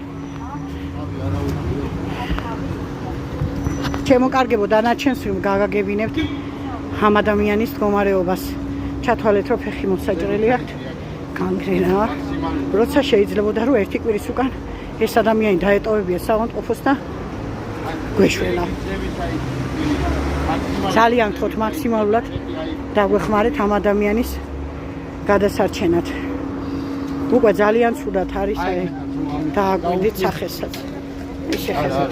[SPEAKER 2] შემოკარგებო დანარჩენს გაგაგებინებთ ამ ადამიანის მდგომარეობას. ჩათვალეთ რომ ფეხი მოსაჭრელი აქვს, განგრენაა. როცა შეიძლებოდა რომ ერთი კვირის უკან ეს ადამიანი დაეტოვებია საავადმყოფოს და გვეშველა. ძალიან ვთქვათ მაქსიმალურად დაგვეხმარეთ ამ ადამიანის გადასარჩენად. უკვე ძალიან ცუდად არის აი დააგვიდით სახესაც. ის შეხებათ.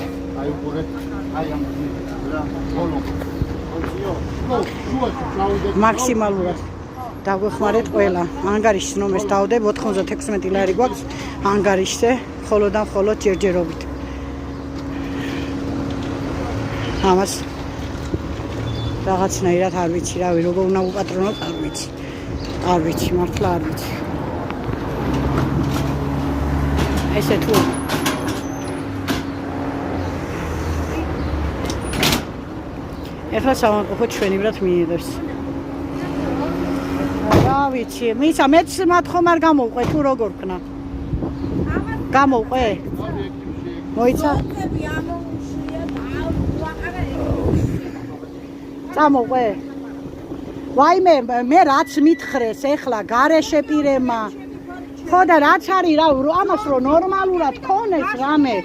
[SPEAKER 2] მაქსიმალურად დაგვეხმარეთ ყველა. ანგარიშის ნომერს დავდებ 96 ლარი გვაქვს ანგარიშზე, ხოლოდან ხოლოდ ჯერჯერობით. ამას რაღაცნაირად არ ვიცი, რავი, როგორ უნდა უპატრონოთ, არ ვიცი, მართლა არ ვიცი. ესე თუ ეხლა საავადმყოფო ჩვენივრად მიიღებს. რა ვიცი, მისა მეც მათხომ არ გამოვყვე თუ როგორ ქნა. გამოვყვე? მოიცა? წამოვყვე? ვაიმე, მე რაც მითხრეს ეხლა გარეშე პირებმა. ხო და რაც არის რა, ამას რო ნორმალურად ქონეს რამე.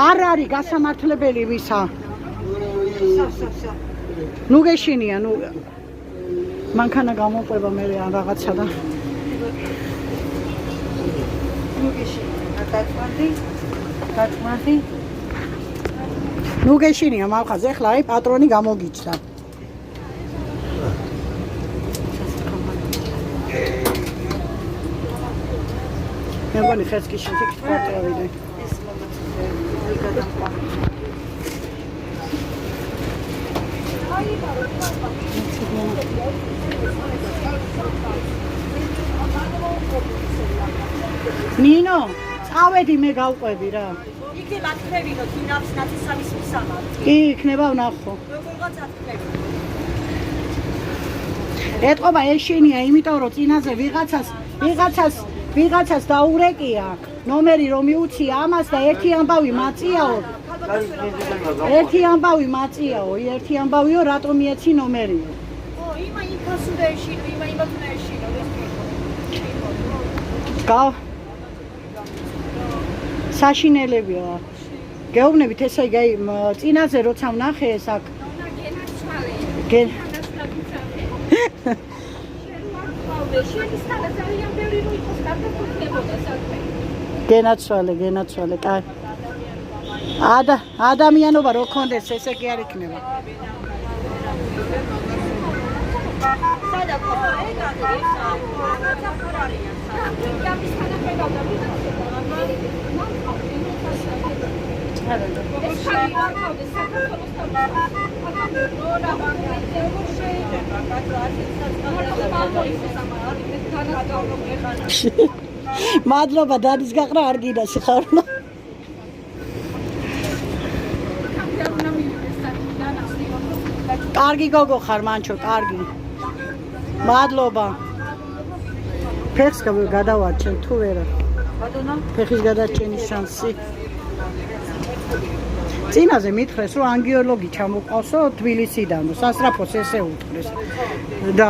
[SPEAKER 2] არ არის გასამართლებელი ვისა. ნუ გეშინია, ნუ მანქანა გამოყვება მე რაღაცა და
[SPEAKER 3] ნუ გეშინია, დაწმანდი.
[SPEAKER 2] ნუ გეშინია მალხაზ, ეხლა აი პატრონი გამოგიჩდა. მეგონი ხეს კი შენ იქ ყვატრავიდან.
[SPEAKER 3] ეს მომაწოდე ვერ გადამყვა.
[SPEAKER 2] ნინო, წავედი მე გავყვები რა.
[SPEAKER 3] იქნებ ათქნევინო თინავს ნაცისამის მისამართი.
[SPEAKER 2] კი, იქნება ვნახო.
[SPEAKER 3] როგორღაც ათქნევინო.
[SPEAKER 2] ეთყობა ეშინია, იმიტომ რომ წინაზე ვიღაცას დაურეკია, ნომერი რომ მიუცია ამას და ერთი ამბავი მაწიაო. ერთი ამბავი მაწიაო, ერთი ამბავიო, რატომ მიეცი ნომერიო.
[SPEAKER 3] იმა ინფასუდა ეშინო, იმა იმათუნა ეშინო, ეს
[SPEAKER 2] გავა საშინელებია. გეუბნებით ესე იგი წინაზე როცა ვნახე ეს აქ გენაცვალე, კაი. ადამიანობა რო კონდეს, ესე კი არ იქნება. მადლობა დადის გაყრა არ გიდაში ხარო. კარგი გოგო ხარ მანჩო, კარგი. მადლობა. ფეხს გადავარჩენ თუ ვერა.
[SPEAKER 3] ბატონო,
[SPEAKER 2] ფეხის გადარჩენის შანსი. წინაზე მითხრეს რომ ანგიოლოგი ჩამოყავსო თბილისიდან, სასწრაფოს ესე უთხრეს. და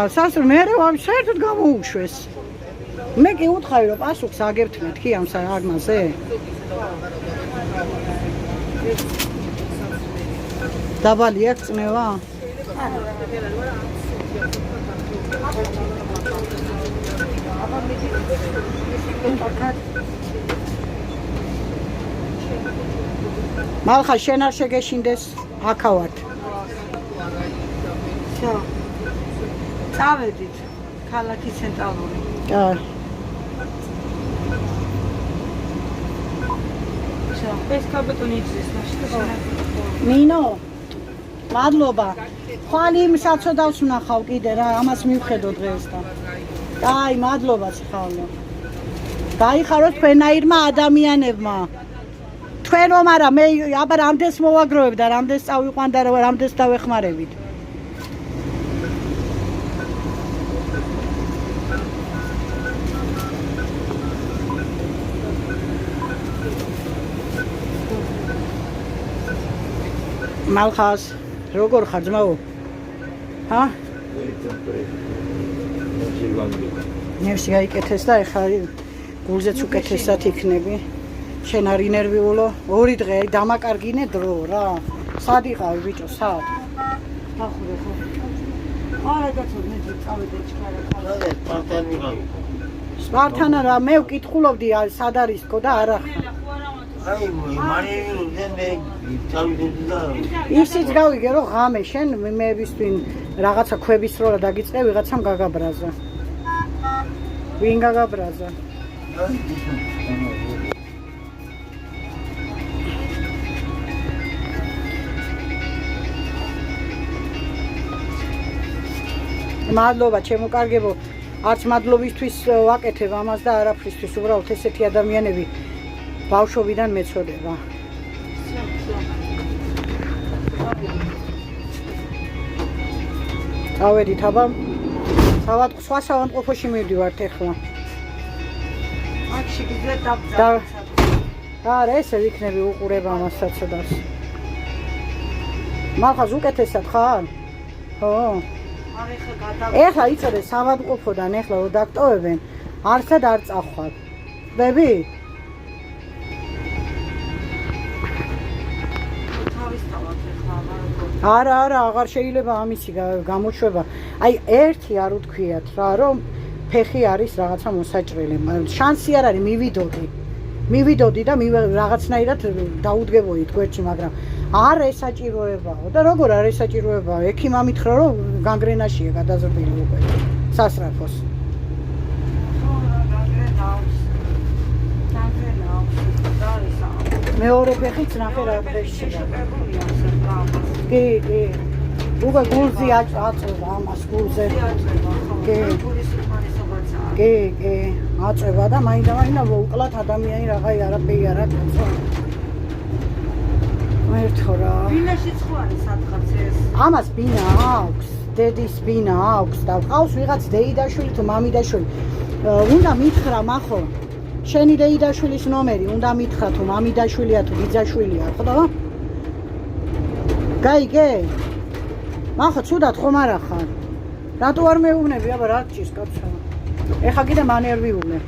[SPEAKER 2] მე საერთოდ გამოუშვეს. მე კი უთხარი რომ პასუხს აგებთმეთ კი ამ საგმაზე. დაბალი აქვს წნევა? მალხა შენ არ შეგეშინდეს აქავართ.
[SPEAKER 3] всё. წავედით ქალაქის ცენტრალური.
[SPEAKER 2] კაი.
[SPEAKER 3] всё. ეს კაბეტონი იცის მაშინ.
[SPEAKER 2] ნინო. მადლობა. ხვალ იმ საწოდავს ვნახავ კიდე რა, ამას მივხედო დღესთან. კაი, მადლობა სიხალო. დაიხაროთ თქვენაირმა ადამიანებმა. თქვენ რომ არა, მე აბა რამდენს მოვაგროვებ და რამდენს წავიყვან და რამდენს დავეხმარებით. მალხას, როგორ ხარ ძმაო? ჰა? ნერსი გაიკეთეს და ეხლა გულზეც უკეთესად იქნები. შენ არ ინერვიულო? 2 დღე დამაკარგინე დრო რა. სად იყავი ბიჭო, სად?
[SPEAKER 3] ახურე ხო. არა დაწოდნე წავედე ჩქარა
[SPEAKER 1] ხალხი. სპარტან ვიღავი.
[SPEAKER 2] სპარტანა რა, მე ვკითხულობდი სად არის თქო და არა.
[SPEAKER 1] აი, მარიელზე მე წავიდოდი და
[SPEAKER 2] ისიც გავიგე რომ ღამე შენ მეებისთვინ რაღაცა ქვების როლა დაგიწყე ვიღაცამ გაგაბრაზა. ვინ გაგაბრაზა? მადლობა ჩემო კარგებო, არც მადლობისთვის ვაკეთებ ამას და არაფრისთვის, უბრალოდ ესეთი ადამიანები ბავშვობიდან მეწოდება. ავედით აბა, სხვა საავადმყოფოში მივდივართ ეხლა.
[SPEAKER 3] აქ შეგიძლიათ დაბძალოთ.
[SPEAKER 2] არა, ესე ვიქნები უყურება ამას საწოდავს. მახაზ უკეთესად ხარ? ხო. ეხლა იწოდე საავადმყოფოდან ეხლა რომ დაგტოვებენ, არცად არ წახვალ. ხდები? არა, აღარ შეიძლება ამისი გამოშვება. აი, ერთი არ უთქვიათ რა, რომ ფეხი არის რაღაცა მოსაჭრელი. შანსი არ არის მივიდოდი და რაღაცნაირად დაუდგებოდი გვერდში, მაგრამ არ ესაჭიროებაო და როგორ არ ესაჭიროებაო? ექიმმა მითხრა რომ განგრენაშია გადაზრდილი უკვე სასწრაფოს.
[SPEAKER 3] არის საუბარი.
[SPEAKER 2] მეორე ფეხიც ნახე რა დღეში. კი, კი. უკვე გულზე აწევა ამას გულზე. კი. კი, კი. აწევა და მაინდა უკლათ ადამიანი რაღაცა არაფერი არ აქვს. მერტო რა.
[SPEAKER 3] ბინაშიც ხო არის სათხაც ეს?
[SPEAKER 2] ამას ბინა აქვს, დედის ბინა აქვს და ყავს ვიღაც დეიდაშვილი თუ მამიდაშვილი. უნდა მითხრა მახო. შენი დეიდაშვილის ნომერი უნდა მითხრა თუ მამიდაშვილია თუ ბიძაშვილია, ხო? გაიგე? მახო ცუდად ხომ არა ხარ? რატო არ მეუბნები, აბა რა გჭირს კაცო? ეხა კიდე მანერვიულე.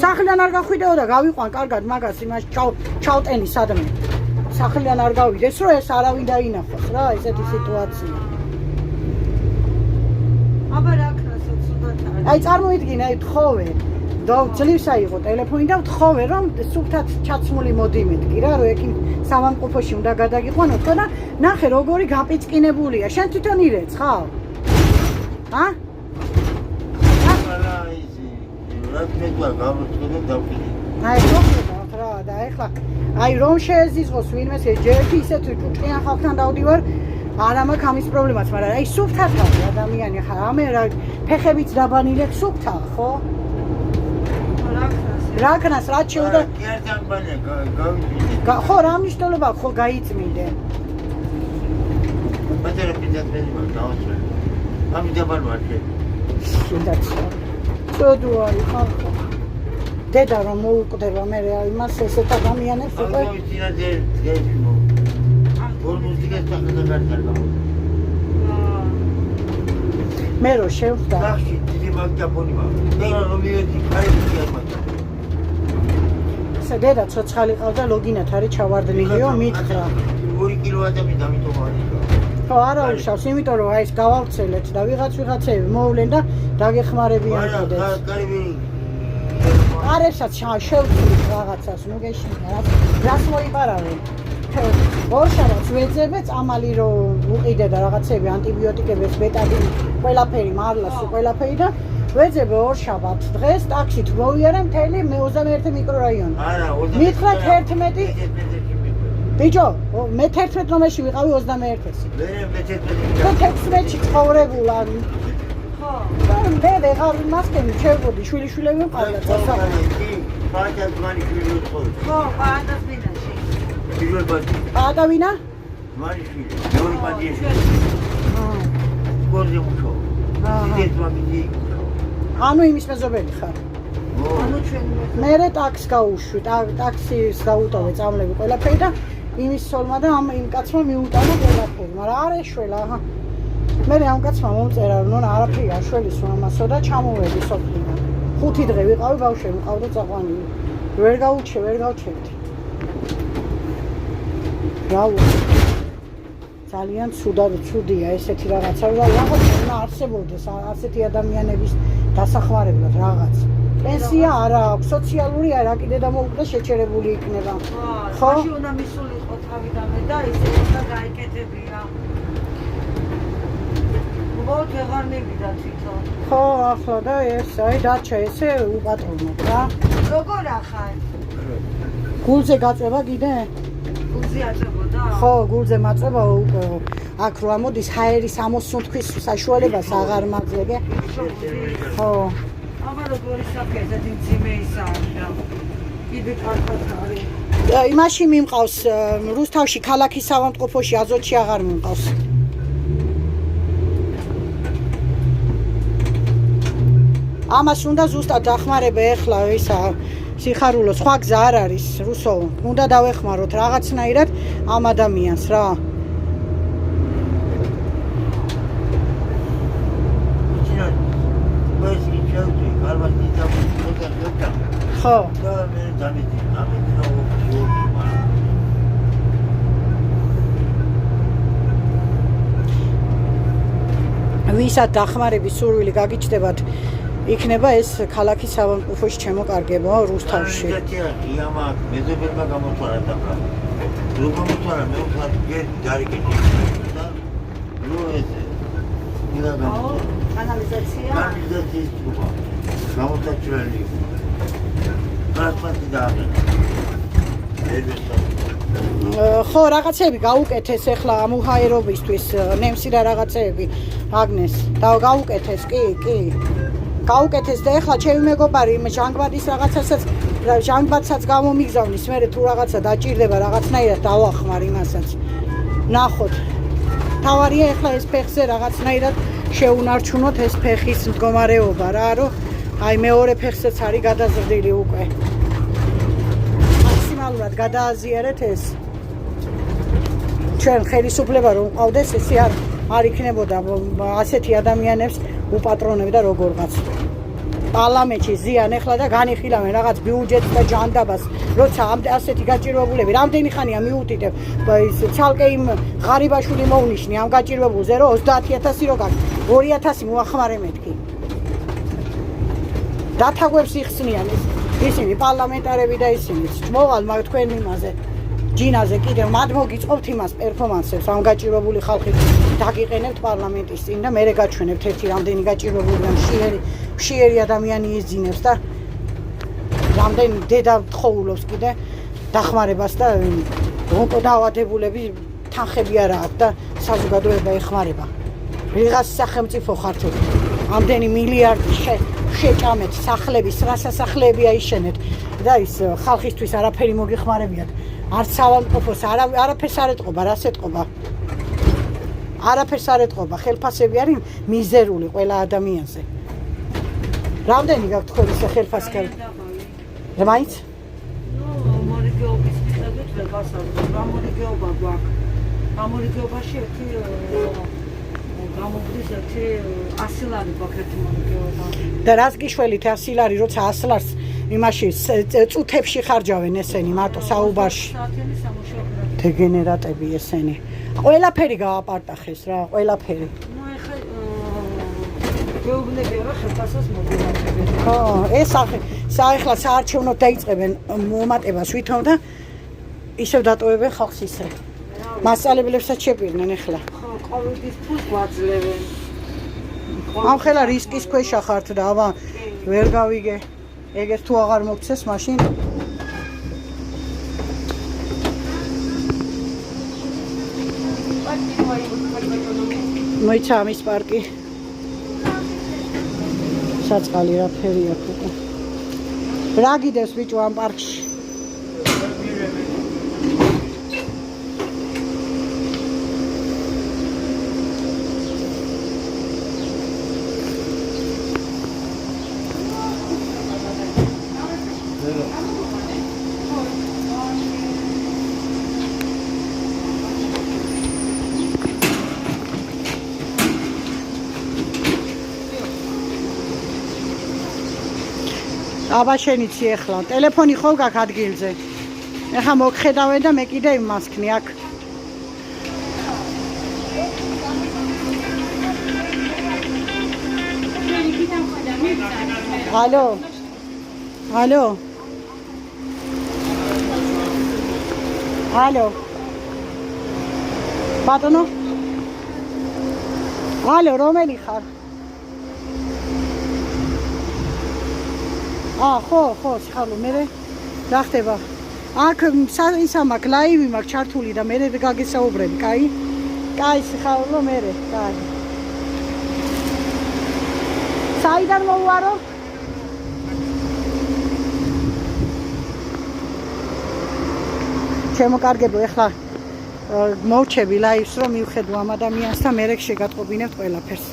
[SPEAKER 2] სახლიდან არ გახვიდეო და გავიყვან კარგად მაგას იმას ჩავტენი სადმე. სახლიდან არ გავიდეს, რომ ეს არავინ დაინახოს რა, ესეთი სიტუაცია.
[SPEAKER 3] აბა რა ქნასო ცუდად არის.
[SPEAKER 2] აი წარმოიდგინე, აი თხოვე. და ძლივს აიღო ტელეფონი და ვთხოვე რომ სუფთად ჩაცმული მოდიმეთკი რა, რომ ეკი სამამყოფოში უნდა გადაგიყვანო ხო და ნახე როგორი გაპიწყინებულია. შენ თვითონ ირეც ხავ? ჰა? აი მოხდათ რა და ეხლა აი რომ შეეზიზღოს ვინმეს ჯერჯი ისეთ ჭუჭყიან ხალხთან დავდივარ არა მაქვს ამის პრობლემაც, მაგრამ აი სუფთად არის ადამიანი ხა ამე რა ფეხებიც დაბანილებს სუფთა ხო? რა ქნას რა შეუდა? ხო რა მნიშვნელობა ხო გაიწმინდე?
[SPEAKER 1] ბატონო პინდატმენი მაგ დავასვე. ამი დაბანვარდე.
[SPEAKER 2] შედაც ცოდუარი ხალხო. დედა რომ მოუკვდება მე რა იმას ესეთ ადამიანებს უკვე მე რო შევხვდა დედა ცოცხალი ყავდა ლოგინათ არის ჩავარდნილიო მითხრა
[SPEAKER 1] 2 კილო ადამიანი დამიტომა არის
[SPEAKER 2] ხო არა უშავს იმიტომ რომ აი ეს გავავცელეთ და ვიღაცები მოვლენ და დაგეხმარებიან კიდეც არესაც შევწვით რაღაცას ნუ გეშინია რას მოიპარავენ ორშაბათს ვეძებე წამალი რომ უყიდე და რაღაცები ანტიბიოტიკებიც ბეტადინი ყველაფერი მარლას ყველაფერი და ვეძებე ორშაბათ დღეს ტაქსით მოვიარე მთელი 21 მიკრორაიონი
[SPEAKER 1] არა 21
[SPEAKER 2] მითხრა 11 ბიჭო მე 11 ნომერში ვიყავი 21-ში მე 16-ში ცხოვრებულა ხო მე ვეღარ მასკები შევგოდი შვილიშვილები მყავდა წასა
[SPEAKER 1] პაჭას მანი შვილი ხო
[SPEAKER 3] პაჭას ბინაში
[SPEAKER 1] პირველ ბაჭი
[SPEAKER 2] ადავინა
[SPEAKER 1] მანი შვილი მეორე ბაჭი გორზე მუშო დიდეთ მაგიდი
[SPEAKER 2] ანუ იმის მეზობელი ხარ
[SPEAKER 3] ანუ ჩვენ
[SPEAKER 2] მე ტაქსს გავუშვი ტაქსის გავუტოვე წამლები ყველაფერი და იმის სოლმა და ამ იმ კაცმა მიუტანა ყველაფერი მაგრამ არ ეშველა აჰა მე ამ კაცმა მომწერა რომ არაფერი არ შველის ამასო და ჩამოვედი სოფლიდან 5 დღე ვიყავი ბავშვები მყავდა წაყვანილი ვერ გავუჩევდი რაუ ძალიან ცუდია ესეთი რაღაცა და რაღაც უნდა არსებობდეს ასეთი ადამიანების დასახმარებლად რაღაც პენსია არა აქვს სოციალური არა კიდე დამოუკდა შეჩერებული იქნება
[SPEAKER 3] ხო მაშინ უნდა მისულიყო თავიდანვე და ისე უნდა გაიკეთებია უბრალოდ ვეღარ მივიდა თვითონ
[SPEAKER 2] ხო ახლა და ეს აი დაჩა ესე უპატრონო რა
[SPEAKER 3] როგორ ახარ
[SPEAKER 2] გულზე გაწევა კიდე
[SPEAKER 3] გულზე აწევოდა
[SPEAKER 2] ხო გულზე მაწევა უკვე აქ რო ამოდის ჰაერის ამოსუნთქვის საშუალებას აღარ მაძლევე ხო
[SPEAKER 3] აბა როგორი საფია ესეთი მძიმე ისაა და კიდე კარგად არის
[SPEAKER 2] იმაში მიმყავს რუსთავში ქალაქის საავადმყოფოში აზოტში აღარ მიმყავს ამას უნდა ზუსტად დახმარება ეხლა ისა სიხარულო სხვა გზა არ არის რუსო უნდა დავეხმაროთ რაღაცნაირად ამ ადამიანს რა ხო ვისაც დახმარების სურვილი გაგიჩნდებათ იქნება ეს ქალაქის საავადმყოფოში ჩემოკარგება რუსთავში.
[SPEAKER 1] იამა მეზობელმა გამოთვალა და როგორ მოთვალა მე ვხარ გარიგეთი და ნუ ეს
[SPEAKER 3] კანალიზაცია
[SPEAKER 1] კანალიზაციის ტრუბა გამოსაჭრელი ტრანსპორტი დააყენა.
[SPEAKER 2] ხო, რაღაცები გაუკეთეს ახლა ამუჰაერობისთვის, ნემსი და რაღაცეები, აგნეს. და გაუკეთეს, კი. გაუკეთეს და ახლა ჩემი მეგობარი იმ ჟანგბადის რაღაცასაც ჟანგბადსაც გამომიგზავნის, მე თუ რაღაცა დაჭირდება რაღაცნაირად დავახმარ იმასაც. ნახოთ. თავარია ახლა ეს ფეხზე რაღაცნაირად შეუნარჩუნოთ ეს ფეხის მდგომარეობა რა, რომ აი მეორე ფეხზეც არის გადაზრდილი უკვე. მაქსიმალურად გადააზიარეთ ეს. ჩვენ ხელისუფლება რომ ყავდეს, ესე არ იქნებოდა ასეთი ადამიანებს უპატრონებდა როგორღაც. პარლამენტში ზიან ახლა და განიხილავენ რაღაც ბიუჯეტს და ჯანდაბას, როცა ასეთი გაჭირვებულები, რამდენი ხანია მიუთითებ, ის ცალკე იმ ღარიბაშვილი მოვნიშნი ამ გაჭირვებულზე, რომ 30000 რო გაქვს, 2000 მოახმარე მეთქი. დათაგვებს იხსნიან ისინი პარლამენტარები და ისინი. მოვალ მაგ თქვენ იმაზე ჯინაზე კიდევ მათ მოგიწყობთ იმას პერფორმანსებს ამ გაჭირვებული ხალხით დაგიყენებთ პარლამენტის წინ და მე გაჩვენებთ ერთი რამდენი გაჭირვებული და მშიერი ადამიანი იძინებს და რამდენი დედა ხოვულობს კიდე დახმარებას და დაავადებულები თანხები არა აქვს და საზოგადოება ეხმარება. ვიღაც სახელმწიფო ხართ ამდენი მილიარდი შეჭამეთ სახლების, რა სასახლეები აიშენეთ და ის ხალხისთვის არაფერი მოგეხმარებიათ. არც საავადმყოფოს არაფერს არ ეტყობა, რას ეტყობა? არაფერს არ ეტყობა, ხელფასები არის მიზერული ყველა ადამიანზე. რამდენი გაქვთ თქვენი ხელფასკარი? მაინც?
[SPEAKER 3] მორიგეობის მიხედვით ვერ გასაგებია. რა მორიგეობა გვაქვს? ამ მორიგეობაში ერთი გამოგდის ერთი 100 ლარი გვაქვს ერთი მორიგეობა.
[SPEAKER 2] და რას გიშველით 100 ლარი, როცა 100 ლარს იმაში წუთებში ხარჯავენ ესენი მარტო საუბარში.
[SPEAKER 3] საათიანი სამუშაო.
[SPEAKER 2] დეგენერატები ესენი. ყველაფერი გააპარტახეს რა, ყველაფერი.
[SPEAKER 3] ნუ ეხლა გეუბნებია რა ხელფასას მოგივარდებენ.
[SPEAKER 2] ხო, ეს ახლა საარჩევნოდ დაიწყებენ მომატებას ვითომ და ისევ დატოვებენ ხალხს ისე. მასწავლებლებსაც შეპირდნენ ახლა.
[SPEAKER 3] ხო, კოვიდის ფულს გვაძლევენ.
[SPEAKER 2] ამ ხელა რისკის ქვეშ ხართ და აბა ვერ გავიგე. ეგეს თუ აღარ მოგცეს მაშინ მოიცა ამის პარკი საწყალი რა ფერი აქვს უკვე რა გიდევს ბიჭო ამ პარკში აბა შენიცი ახლა ტელეფონი ხო გაქვს ადგილზე ეხა მოგხედავენ და მე კიდე იმასქნი აქ ალო ალო ალო ბატონო ალო რომელი ხარ ხო, სიხალო, მე რა ხდება? აქ ისა მაქვს ლაივი მაქვს ჩართული და მე გაგესაუბრები, კაი? კაი, სიხალო, მე, კაი. საიდან მოვარო? შემოკარგებო, ეხლა მოვჩები ლაივს, რომ მივხედო ამ ადამიანს და მე შეგატყობინებთ ყველაფერს.